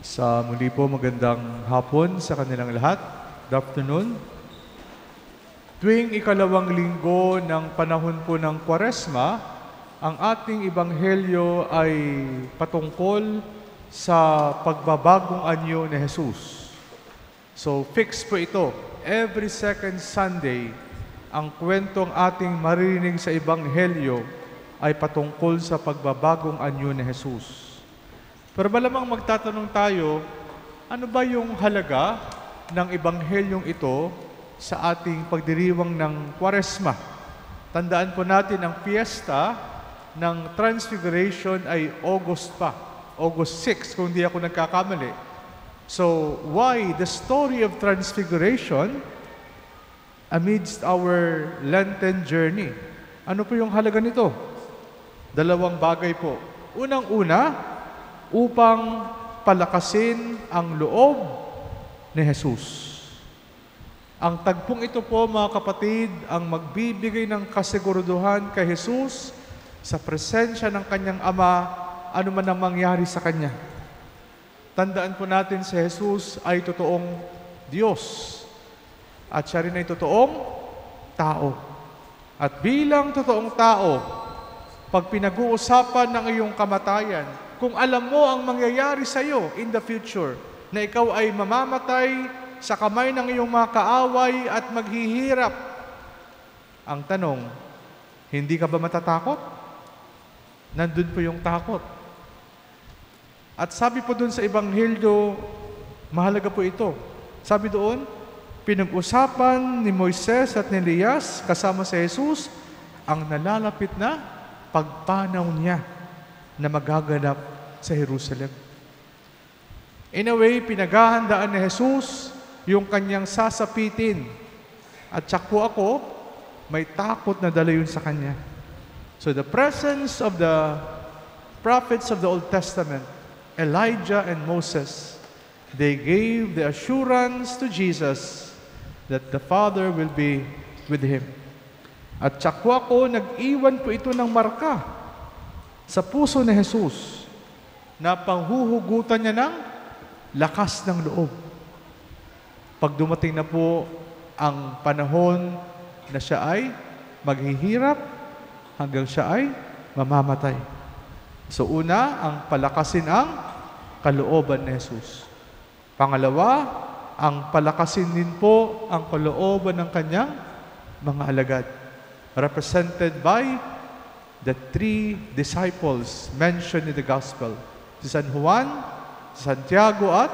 Sa muli po, magandang hapon sa kanilang lahat. Good afternoon. Tuwing ikalawang linggo ng panahon po ng Kwaresma, ang ating ebanghelyo ay patungkol sa pagbabagong anyo ni Jesus. So, fix po ito. Every second Sunday, ang kwentong ating maririnig sa ebanghelyo ay patungkol sa pagbabagong anyo ni Jesus. Pero malamang magtatanong tayo, ano ba yung halaga ng ebanghelyong ito sa ating pagdiriwang ng Kwaresma? Tandaan po natin, ang piyesta ng Transfiguration ay August 6, kung di ako nagkakamali. So, why the story of Transfiguration amidst our Lenten journey? Ano po yung halaga nito? Dalawang bagay po. Unang-una, upang palakasin ang loob ni Jesus. Ang tagpong ito po, mga kapatid, ang magbibigay ng kasiguraduhan kay Jesus sa presensya ng kanyang Ama, ano man ang mangyari sa kanya. Tandaan po natin, si Jesus ay totoong Diyos at siya rin ay totoong tao. At bilang totoong tao, pag pinag-uusapan ng iyong kamatayan, kung alam mo ang mangyayari sa iyo in the future, na ikaw ay mamamatay sa kamay ng iyong mga kaaway at maghihirap, ang tanong, hindi ka ba matatakot? Nandun po yung takot. At sabi po dun sa Ebanghelyo, mahalaga po ito. Sabi doon, pinag-usapan ni Moises at ni Elias kasama si Jesus ang nalalapit na pagpanaw niya na magaganap sa Jerusalem. In a way, pinaghahandaan ni Jesus yung kanyang sasapitin. At tsak po ako, may takot na dala yun sa kanya. So the presence of the prophets of the Old Testament, Elijah and Moses, they gave the assurance to Jesus that the Father will be with him. At tsak po ako, nag-iwan po ito ng marka sa puso ni Jesus na panghuhugutan niya ng lakas ng loob. Pag dumating na po ang panahon na siya ay maghihirap hanggang siya ay mamamatay. So una, ang palakasin ang kalooban ni Jesus. Pangalawa, ang palakasin din po ang kalooban ng kanyang mga alagad. Represented by the three disciples mentioned in the Gospel. Si San Juan, si Santiago at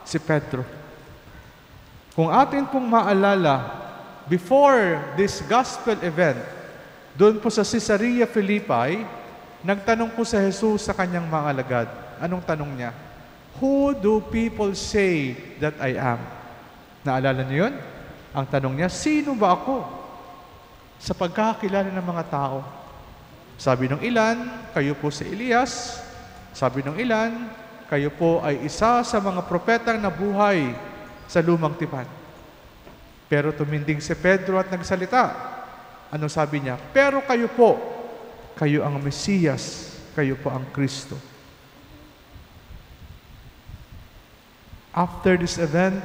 si Pedro. Kung atin pong maalala, before this Gospel event, doon po sa Caesarea Philippi, nagtanong po si Jesus sa kanyang mga alagad. Anong tanong niya? Who do people say that I am? Naalala niyo yun? Ang tanong niya, sino ba ako? Sa pagkakakilala ng mga tao. Sabi ng ilan, kayo po si Elias. Sabi ng ilan, kayo po ay isa sa mga propetang nabuhay sa lumang tipan. Pero tuminding si Pedro at nagsalita. Ano sabi niya? Pero kayo po, kayo ang Mesiyas, kayo po ang Kristo. After this event,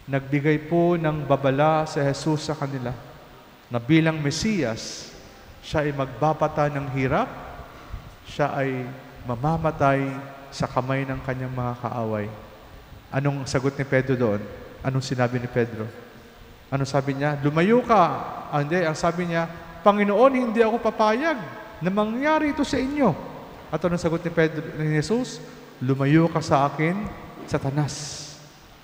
nagbigay po ng babala si Jesus sa kanila na bilang Mesiyas, siya ay magbabata ng hirap, siya ay mamamatay sa kamay ng kanyang mga kaaway. Anong sagot ni Pedro doon? Anong sinabi ni Pedro? Ano sabi niya? Lumayo ka. Hindi, ang sabi niya, Panginoon, hindi ako papayag na mangyari ito sa inyo. At anong sagot ni Pedro, ni Jesus? Lumayo ka sa akin, Satanas.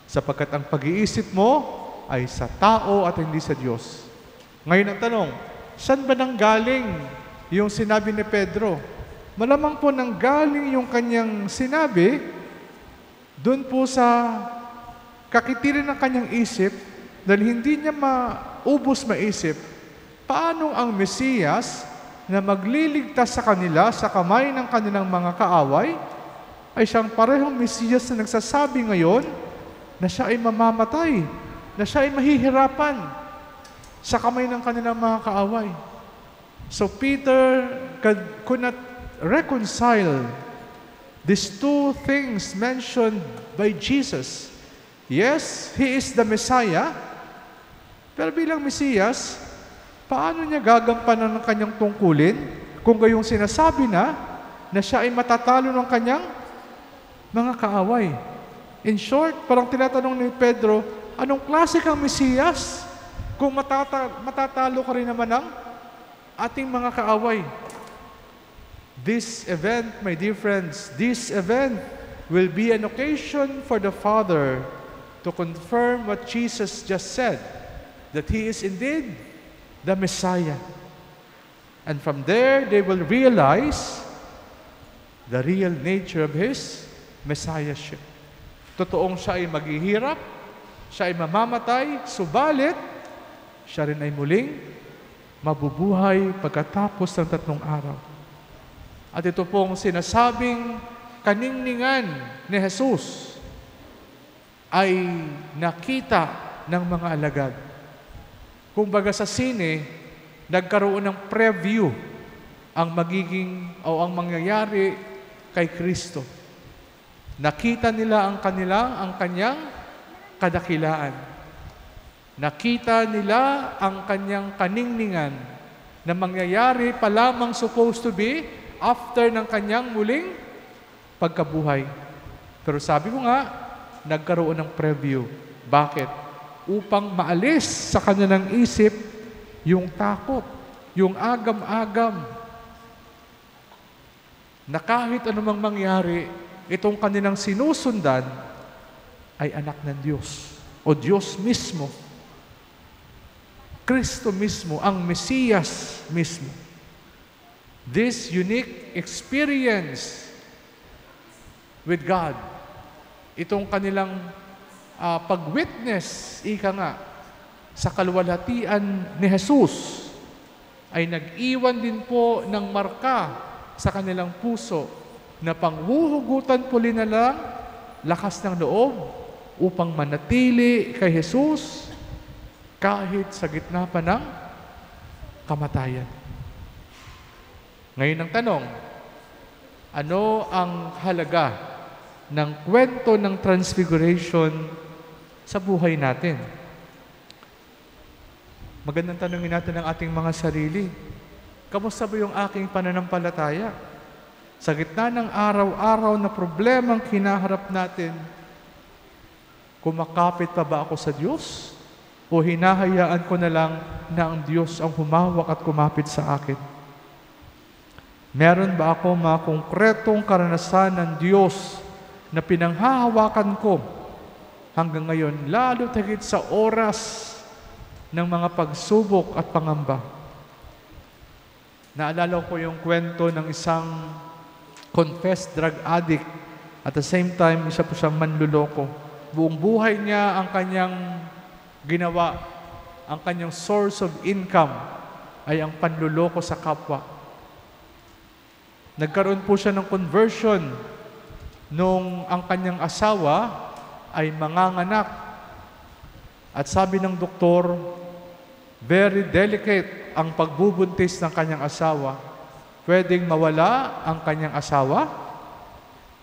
Sapagkat ang pag-iisip mo ay sa tao at hindi sa Diyos. Ngayon ang tanong, saan ba nanggaling yung sinabi ni Pedro? Malamang po nanggaling yung kanyang sinabi doon po sa kakitirin ng kanyang isip dahil hindi niya maubos maisip paano ang Mesiyas na magliligtas sa kanila sa kamay ng kanilang mga kaaway ay siyang parehong Mesiyas na nagsasabi ngayon na siya ay mamamatay, na siya ay mahihirapan sa kamay ng kanilang mga kaaway. So Peter could not reconcile These two things mentioned by Jesus. Yes, He is the Messiah, pero bilang Mesiyas, paano niya gagampanan ng kanyang tungkulin kung gayong sinasabi na siya ay matatalo ng kanyang mga kaaway? In short, parang tinatanong ni Pedro, anong klase kang Mesiyas kung matatalo ka rin naman ng ating mga kaaway? This event, my dear friends, this event will be an occasion for the Father to confirm what Jesus just said, that He is indeed the Messiah. And from there, they will realize the real nature of His Messiahship. Totoong siya ay maghihirap, siya ay mamamatay, subalit, siya rin ay muling mabubuhay pagkatapos ng 3 araw. At ito pong sinasabing kaningningan ni Jesus ay nakita ng mga alagad. Kumbaga sa sine, nagkaroon ng preview ang magiging o ang mangyayari kay Kristo. Nakita nila ang kanyang kadakilaan. Nakita nila ang kanyang kaningningan na mangyayari pa lamang supposed to be after ng kanyang muling pagkabuhay. Pero sabi ko nga, nagkaroon ng preview. Bakit? Upang maalis sa kanilang isip yung takot, yung agam-agam, na kahit anumang mangyari, itong kanilang sinusundan ay anak ng Diyos o Diyos mismo. Kristo mismo, ang Mesiyas mismo. This unique experience with God, itong kanilang pag-witness, ika nga, sa kaluwalhatian ni Jesus, ay nag-iwan din po ng marka sa kanilang puso na panghuhugutan po nila lakas ng loob upang manatili kay Jesus kahit sa gitna pa ng kamatayan. Ngayon ang tanong, ano ang halaga ng kwento ng Transfiguration sa buhay natin? Magandang tanongin natin ang ating mga sarili. Kamusta ba yung aking pananampalataya? Sa gitna ng araw-araw na problemang kinaharap natin, kumakapit pa ba ako sa Diyos? O hinahayaan ko na lang na ang Diyos ang humawak at kumapit sa akin? Meron ba ako mga konkretong karanasan ng Diyos na pinanghahawakan ko hanggang ngayon, lalo higit sa oras ng mga pagsubok at pangamba? Naalala ko yung kwento ng isang confessed drug addict. At the same time, isa po siyang manluloko. Buong buhay niya ang kanyang ginawa, ang kanyang source of income ay ang panluloko sa kapwa. Nagkaroon po siya ng conversion nung ang kanyang asawa ay manganganak. At sabi ng doktor, very delicate ang pagbubuntis ng kanyang asawa. Pwedeng mawala ang kanyang asawa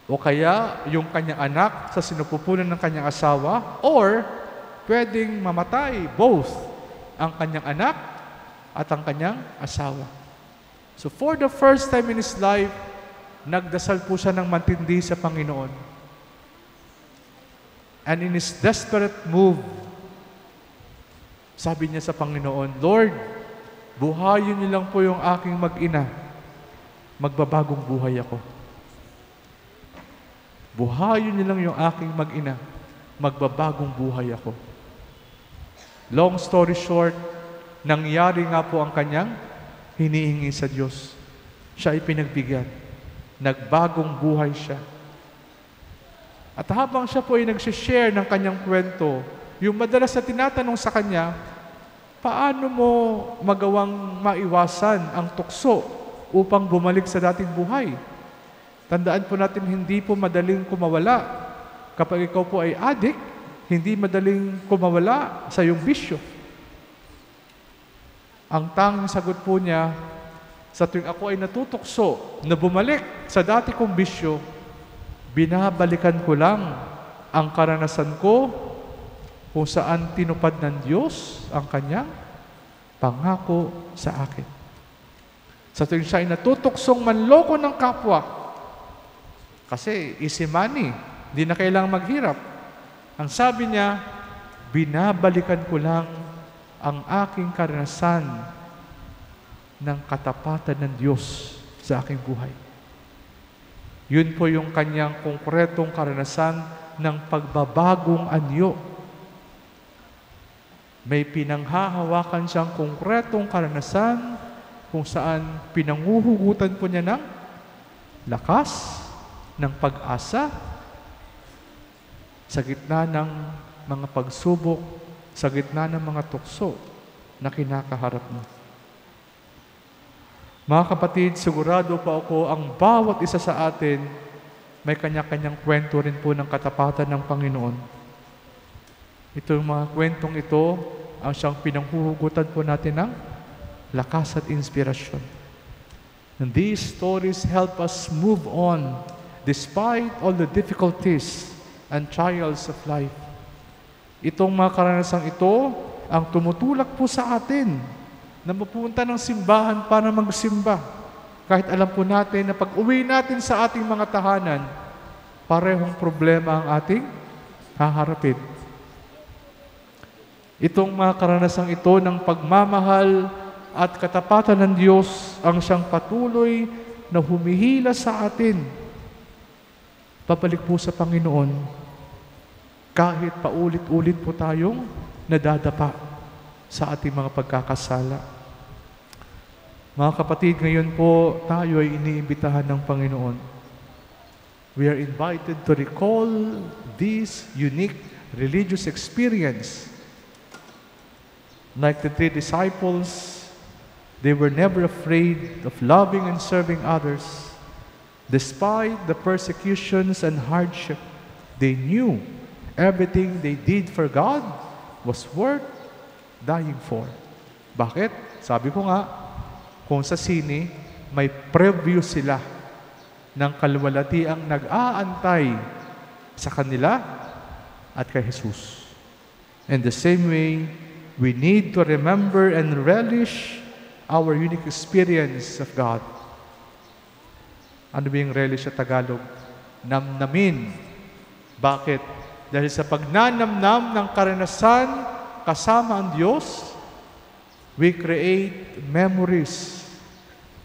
o kaya yung kanyang anak sa sinupupunan ng kanyang asawa, or pwedeng mamatay both ang kanyang anak at ang kanyang asawa. So for the first time in his life, nagdasal po siya ng matindi sa Panginoon. And in his desperate move, sabi niya sa Panginoon, Lord, buhayin niyo lang po yung aking mag-ina. Magbabagong buhay ako. Buhayin niyo lang yung aking mag-ina. Magbabagong buhay ako. Long story short, nangyari nga po ang kanyang hinihingi sa Diyos. Siya ay pinagbigyan. Nagbagong buhay siya. At habang siya po ay nagsishare ng kanyang kwento, yung madalas na tinatanong sa kanya, paano mo magawang maiwasan ang tukso upang bumalik sa dating buhay? Tandaan po natin, hindi po madaling kumawala. Kapag ikaw po ay addict, hindi madaling kumawala sa iyong bisyo. Ang tanging sagot po niya, sa tuwing ako ay natutukso na bumalik sa dati kong bisyo, Binabalikan ko lang ang karanasan ko kung saan tinupad ng Diyos ang kanyang pangako sa akin. Sa tuwing siya ay natutuksong manloko ng kapwa, kasi easy money, hindi na kailangang maghirap. Ang sabi niya, binabalikan ko lang ang aking karanasan ng katapatan ng Diyos sa aking buhay. Yun po yung kanyang konkretong karanasan ng pagbabagong anyo. May pinanghahawakan siyang konkretong karanasan kung saan pinanguhugutan po niya ng lakas, ng pag-asa, sa gitna ng mga pagsubok, sa gitna ng mga tukso na kinakaharap mo. Mga kapatid, sigurado pa ako ang bawat isa sa atin may kanya-kanyang kwento rin po ng katapatan ng Panginoon. Itong mga kwentong ito ang siyang pinanghuhugutan po natin ng lakas at inspirasyon. And these stories help us move on despite all the difficulties and trials of life. Itong mga karanasang ito ang tumutulak po sa atin na mapunta ng simbahan para magsimba. Kahit alam po natin na pag-uwi natin sa ating mga tahanan, parehong problema ang ating haharapin. Itong mga karanasang ito ng pagmamahal at katapatan ng Diyos ang siyang patuloy na humihila sa atin. Pabalik po sa Panginoon, kahit paulit-ulit po tayong nadadapa sa ating mga pagkakasala. Mga kapatid, ngayon po tayo ay iniimbitahan ng Panginoon. We are invited to recall this unique religious experience. Like the 3 disciples, they were never afraid of loving and serving others. Despite the persecutions and hardship, they knew everything they did for God was worth dying for. Bakit? Sabi ko nga, kung sa sine, may preview sila ng kaluwalhatiang nag-aantay sa kanila at kay Jesus. In the same way, we need to remember and relish our unique experience of God. Ano ba yung relish sa Tagalog? Namnamin. Bakit? Dahil sa pagnanamnam ng karanasan kasama ang Diyos, we create memories.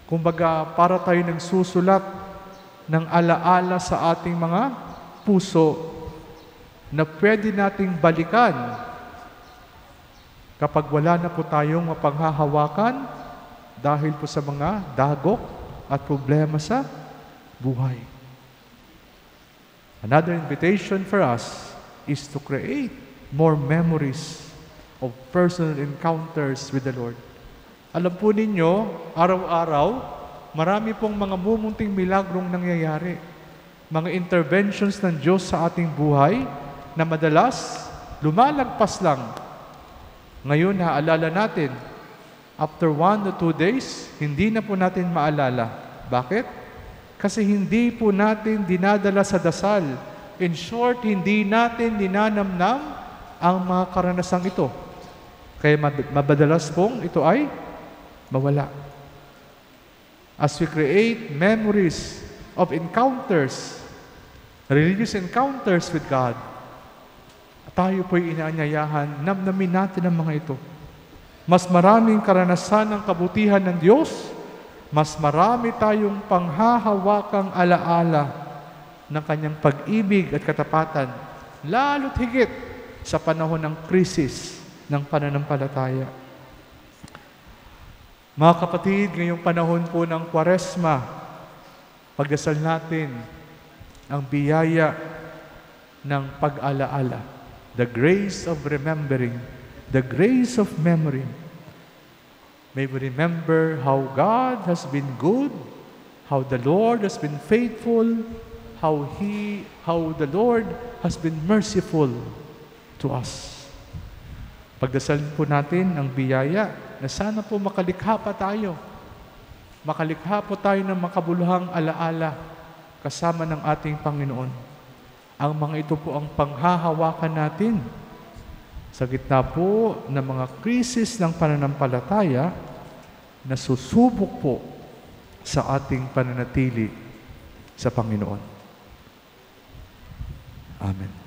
Kumbaga, para tayo nagsusulat ng alaala sa ating mga puso na pwede nating balikan kapag wala na po tayong mapanghahawakan dahil po sa mga dagok at problema sa buhay. Another invitation for us is to create more memories of personal encounters with the Lord. Alam po ninyo, araw-araw, marami pong mga mumunting milagrong nangyayari. Mga interventions ng Diyos sa ating buhay na madalas lumalagpas lang. Ngayon, naalala natin, after 1 to 2 days, hindi na po natin maalala. Bakit? Kasi hindi po natin dinadala sa dasal. In short, hindi natin ninanamnam ang mga karanasang ito. Kaya mabadalas pong ito ay mawala. As we create memories of encounters, religious encounters with God, tayo po'y inaanyayahan, namnamin natin ang mga ito. Mas maraming karanasan ng kabutihan ng Diyos, mas marami tayong panghahawakang alaala ng kanyang pag-ibig at katapatan, lalo't higit sa panahon ng krisis ng pananampalataya. Mga kapatid, ngayong panahon po ng Kwaresma, pagdasal natin ang biyaya ng pag-alaala, the grace of remembering, the grace of memory. May we remember how God has been good, how the Lord has been faithful, how the Lord has been merciful to us. Pagdasal po natin ang biyaya na sana po makalikha pa tayo. Makalikha po tayo ng makabuluhang alaala kasama ng ating Panginoon. Ang mga ito po ang panghahawakan natin sa gitna po ng mga krisis ng pananampalataya na susubok po sa ating pananatili sa Panginoon. Amen.